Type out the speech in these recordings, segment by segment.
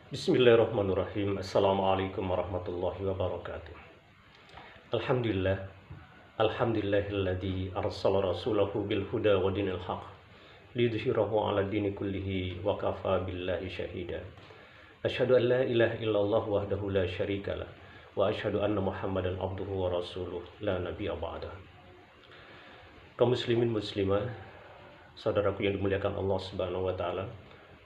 Bismillahirrahmanirrahim. Assalamualaikum warahmatullahi wabarakatuh. Alhamdulillah. Alhamdulillahilladzi arsala rasulahu bil huda wa dinil haq liyudhhirahu 'ala dini kullihi wa kafa billahi syahida. Asyhadu an la ilaha illallah wahdahu la syarikalah wa asyhadu anna Muhammadan abduhu wa rasuluh la nabiyya ba'dah. Kaum muslimin muslimah, saudaraku yang dimuliakan Allah Subhanahu wa taala.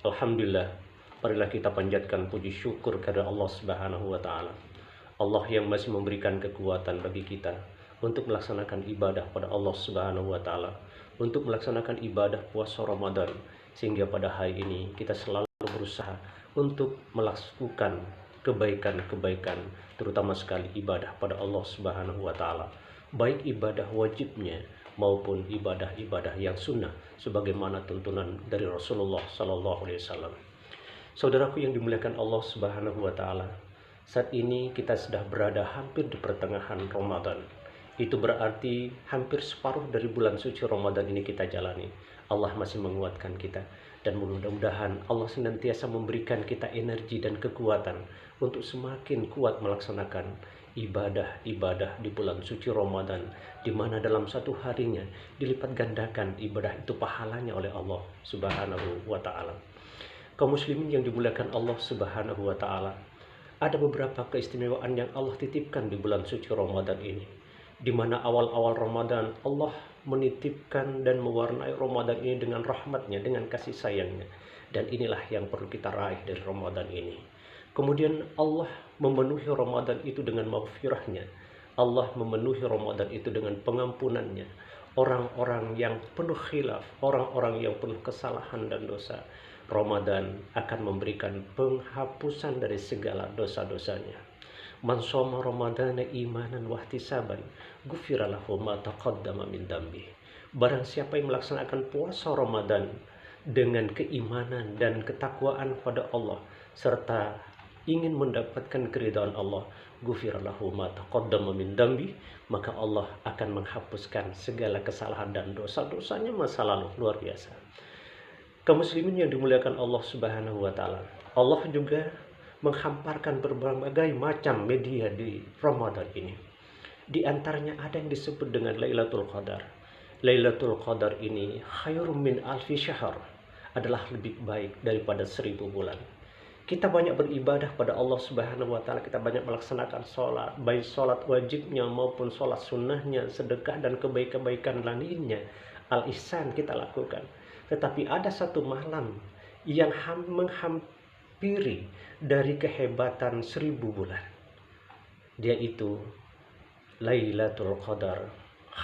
Alhamdulillah, marilah kita panjatkan puji syukur kepada Allah Subhanahu wa taala. Allah yang masih memberikan kekuatan bagi kita untuk melaksanakan ibadah pada Allah Subhanahu wa taala, untuk melaksanakan ibadah puasa Ramadan, sehingga pada hari ini kita selalu berusaha untuk melakukan kebaikan-kebaikan, terutama sekali ibadah pada Allah Subhanahu wa taala, baik ibadah wajibnya maupun ibadah-ibadah yang sunnah sebagaimana tuntunan dari Rasulullah Sallallahu Alaihi Wasallam. Saudaraku yang dimuliakan Allah Subhanahu wa taala, saat ini kita sudah berada hampir di pertengahan Ramadan. Itu berarti hampir separuh dari bulan suci Ramadan ini kita jalani. Allah masih menguatkan kita, dan mudah-mudahan Allah senantiasa memberikan kita energi dan kekuatan untuk semakin kuat melaksanakan ibadah-ibadah di bulan suci Ramadan, di mana dalam satu harinya dilipat gandakan ibadah itu pahalanya oleh Allah Subhanahu wa taala. Kaum muslimin yang dimuliakan Allah Subhanahu wa taala, ada beberapa keistimewaan yang Allah titipkan di bulan suci Ramadan ini, di mana awal-awal Ramadan Allah menitipkan dan mewarnai Ramadan ini dengan rahmatnya, dengan kasih sayangnya, dan inilah yang perlu kita raih dari Ramadan ini. Kemudian Allah memenuhi Ramadan itu dengan maghfirahnya, Allah memenuhi Ramadan itu dengan pengampunannya. Orang-orang yang penuh khilaf, orang-orang yang penuh kesalahan dan dosa, Ramadan akan memberikan penghapusan dari segala dosa-dosanya. Man shoma ramadana imanan wahtisaban ghufira lahu ma taqaddama min dambi. Barang siapa yang melaksanakan puasa Ramadan dengan keimanan dan ketakwaan pada Allah serta ingin mendapatkan keridhaan Allah, ghufira lahu ma taqaddama min dambi, maka Allah akan menghapuskan segala kesalahan dan dosa-dosanya masa lalu. Luar biasa. Kaum muslimin yang dimuliakan Allah Subhanahu wa taala, Allah juga menghamparkan berbagai macam media di Ramadan ini. Di antaranya ada yang disebut dengan Lailatul Qadar. Lailatul Qadar ini khairum min alfi syahr, adalah lebih baik daripada 1000 bulan. Kita banyak beribadah pada Allah Subhanahu wa taala, kita banyak melaksanakan sholat, baik sholat wajibnya maupun sholat sunnahnya, sedekah dan kebaikan-kebaikan lainnya, al-ihsan kita lakukan. Tetapi ada satu malam yang menghampiri dari kehebatan 1000 bulan. Dia itu Lailatul Qadar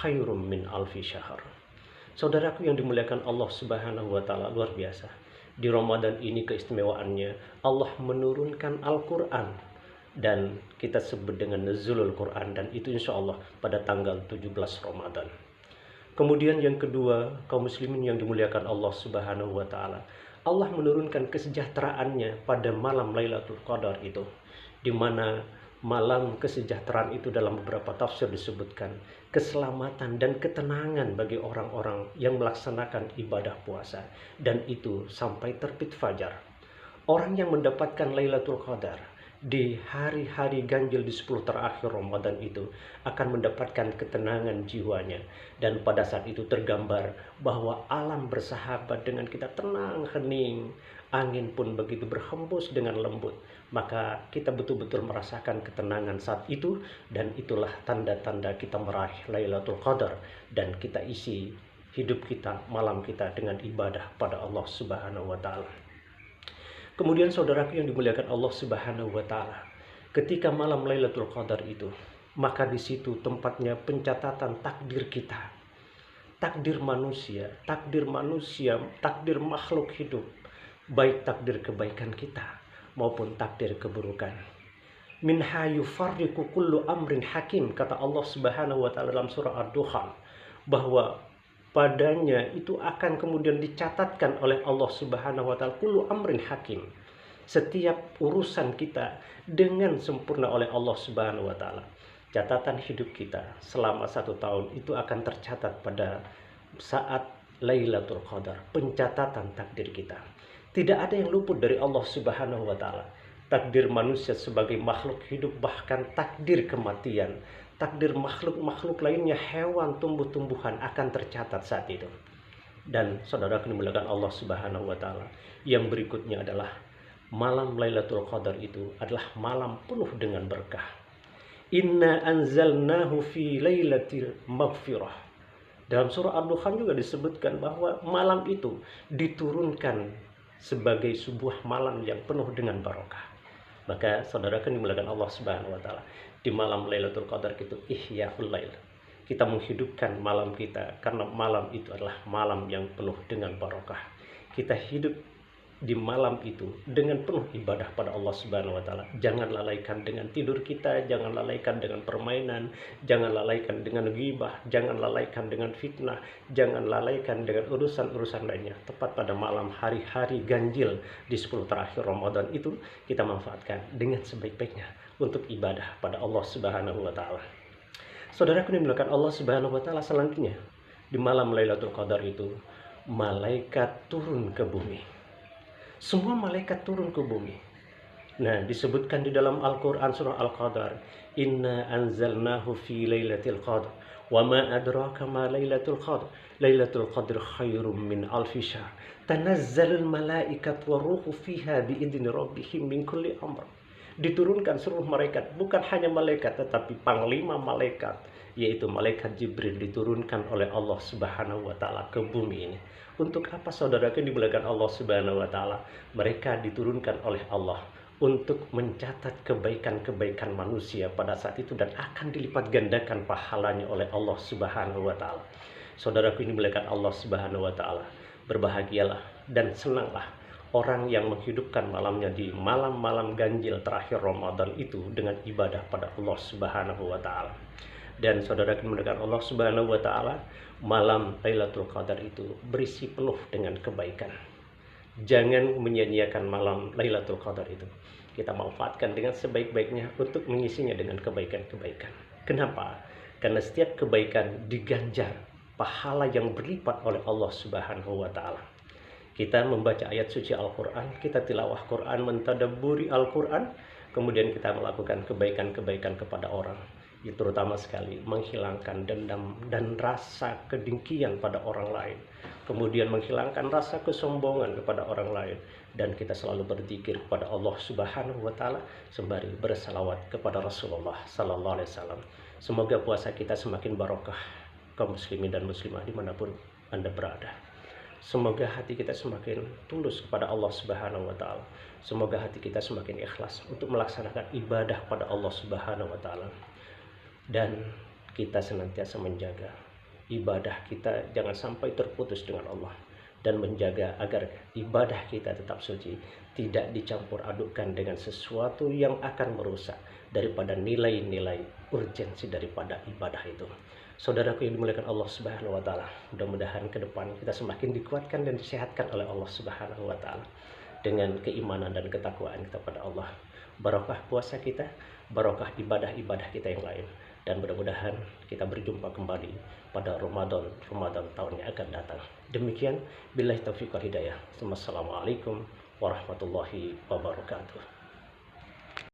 khairum min alfi syahr. Saudaraku yang dimuliakan Allah Subhanahu wa taala, luar biasa. Di Ramadan ini keistimewaannya Allah menurunkan Al-Quran, dan kita sebut dengan Nuzulul Quran, dan itu insya Allah pada tanggal 17 Ramadan. Kemudian yang kedua, kaum muslimin yang dimuliakan Allah Subhanahu wa taala, Allah menurunkan kesejahteraannya pada malam Lailatul Qadar itu, di mana malam kesejahteraan itu dalam beberapa tafsir disebutkan keselamatan dan ketenangan bagi orang-orang yang melaksanakan ibadah puasa, dan itu sampai terbit fajar. Orang yang mendapatkan Lailatul Qadar di hari-hari ganjil di 10 terakhir Ramadan itu akan mendapatkan ketenangan jiwanya, dan pada saat itu tergambar bahwa alam bersahabat dengan kita, tenang, hening, angin pun begitu berhembus dengan lembut. Maka kita betul-betul merasakan ketenangan saat itu, dan itulah tanda-tanda kita meraih Lailatul Qadar, dan kita isi hidup kita, malam kita dengan ibadah pada Allah Subhanahu wa taala. Kemudian saudaraku yang dimuliakan Allah Subhanahu wa taala, ketika malam Lailatul Qadar itu, maka di situ tempatnya pencatatan takdir kita. Takdir manusia, takdir makhluk hidup, baik takdir kebaikan kita maupun takdir keburukan. Minha yufarriqu kullu amrin hakim, kata Allah Subhanahu wa taala dalam surah Ad-Dukhan, bahwa padanya itu akan kemudian dicatatkan oleh Allah Subhanahu wa taala kullu amrin hakim, setiap urusan kita dengan sempurna oleh Allah Subhanahu wa taala. Catatan hidup kita selama 1 tahun itu akan tercatat pada saat Lailatul Qadar, pencatatan takdir kita. Tidak ada yang luput dari Allah Subhanahu wa taala. takdir manusia sebagai makhluk hidup, bahkan takdir kematian, takdir makhluk-makhluk lainnya, hewan, tumbuh-tumbuhan akan tercatat saat itu. Dan saudara dimuliakan Allah Subhanahu wa taala, yang berikutnya adalah malam Lailatul Qadar itu adalah malam penuh dengan berkah. Inna anzalnahu fi lailatil maghfirah. Dalam surah Ad-Dukhan juga disebutkan bahwa malam itu diturunkan sebagai sebuah malam yang penuh dengan barokah. Maka saudara dimuliakan Allah Subhanahu wa taala, di malam Lailatul Qadar itu ihyaul lail. Kita menghidupkan malam kita karena malam itu adalah malam yang penuh dengan barokah. Kita hidup di malam itu dengan penuh ibadah pada Allah Subhanahu wa taala. Jangan lalaikan dengan tidur kita, jangan lalaikan dengan permainan, jangan lalaikan dengan ghibah, jangan lalaikan dengan fitnah, jangan lalaikan dengan urusan-urusan lainnya. Tepat pada malam hari-hari ganjil di 10 terakhir Ramadan itu, kita manfaatkan dengan sebaik-baiknya untuk ibadah pada Allah Subhanahu wa taala. Saudaraku dimuliakan Allah Subhanahu wa taala, selanjutnya di malam Lailatul Qadar itu malaikat turun ke bumi. Semua malaikat turun ke bumi. Nah, disebutkan di dalam Al-Qur'an surah Al-Qadar, inna anzalnahu fi lailatul qadar wa ma adraka ma lailatul qadar lailatul qadr khairum min alfi syahr tanazzalul malaikat waruhu fiha biidzni rabbihim min kulli amr. Diturunkan seluruh malaikat, bukan hanya malaikat tetapi panglima malaikat, yaitu malaikat Jibril, diturunkan oleh Allah Subhanahu wa taala ke bumi ini. Untuk apa saudaraku dimuliakan Allah Subhanahu wa taala? Mereka diturunkan oleh Allah untuk mencatat kebaikan-kebaikan manusia pada saat itu, dan akan dilipat gandakan pahalanya oleh Allah Subhanahu wa taala. Saudaraku ini dimuliakan Allah Subhanahu wa taala, berbahagialah dan senanglah orang yang menghidupkan malamnya di malam-malam ganjil terakhir Ramadan itu dengan ibadah pada Allah Subhanahu wa taala. Dan saudara dimuliakan Allah Subhanahu wa taala, malam Lailatul Qadar itu berisi penuh dengan kebaikan. Jangan menyia-nyiakan malam Lailatul Qadar itu. Kita manfaatkan dengan sebaik-baiknya untuk mengisinya dengan kebaikan-kebaikan. Kenapa? Karena setiap kebaikan diganjar pahala yang berlipat oleh Allah Subhanahu wa taala. Kita membaca ayat suci Al-Quran, kita tilawah Quran, mentadabburi Al-Quran, kemudian kita melakukan kebaikan-kebaikan kepada orang. Itu terutama sekali menghilangkan dendam dan rasa kedengkian pada orang lain. Kemudian menghilangkan rasa kesombongan kepada orang lain. Dan kita selalu berzikir kepada Allah Subhanahu wa taala sembari bersalawat kepada Rasulullah sallallahu alaihi wasallam. Semoga puasa kita semakin barokah, kaum muslimin dan muslimah dimanapun Anda berada. Semoga hati kita semakin tulus kepada Allah Subhanahu wa taala. Semoga hati kita semakin ikhlas untuk melaksanakan ibadah pada Allah Subhanahu wa taala. Dan kita senantiasa menjaga ibadah kita jangan sampai terputus dengan Allah, dan menjaga agar ibadah kita tetap suci, tidak dicampur adukkan dengan sesuatu yang akan merusak daripada nilai-nilai urgensi daripada ibadah itu. Saudaraku yang dimuliakan Allah Subhanahu wa taala, mudah-mudahan ke depan kita semakin dikuatkan dan disehatkan oleh Allah Subhanahu wa taala dengan keimanan dan ketakwaan kita pada Allah. Barokah puasa kita, barokah ibadah-ibadah kita yang lain, dan mudah-mudahan kita berjumpa kembali pada Ramadan tahun yang akan datang. Demikian, billahi taufiq wal hidayah. Wassalamualaikum warahmatullahi wabarakatuh.